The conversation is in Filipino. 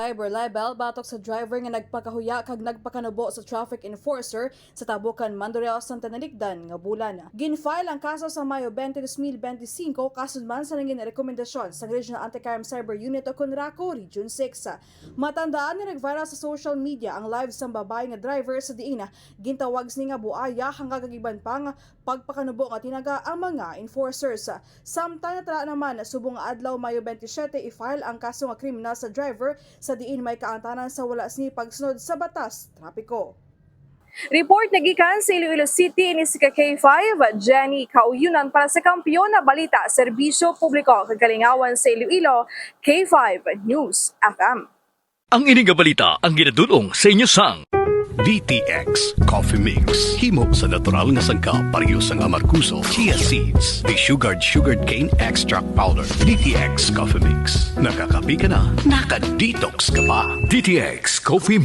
cyber libel batok sa driver nga nagpakahuya kag nagpakanubo sa traffic enforcer sa Tabucan, Mandurriao, Santa Naligdan nga bulan. Ginfile ang kaso sa Mayo 20, 2025 kasud man sa nanging rekomendasyon sa Regional Anti-Crime Cyber Unit o Conraco, Region 6. Matandaan ni nag-viral sa social media ang live sa babae nga driver sa diina gintawag ni nga buaya hanggang kagiban pa nga pagpakanubo nga tinaga ang mga enforcers. Samtang natala naman subong adlaw Mayo 27 i-file ang kaso nga kriminal sa driver sa diin may kaangtanan sa wala sini pagsunod sa batas trapiko. Report na gikan sa Iloilo City ni si K5, Jenny Kauyunan para sa Kampiyon na Balita, Serbisyo Publiko, Kagalingawan sa Iloilo, K5 News FM. Ang ining balita ang ginadulong sa inyo sang DTX Coffee Mix. Himo sa natural nga sangka pareho sang amarkuso, chia seeds, sugared cane extract powder. DTX Coffee Mix. Nakakapi ka na, naka-detox ka pa. DTX Coffee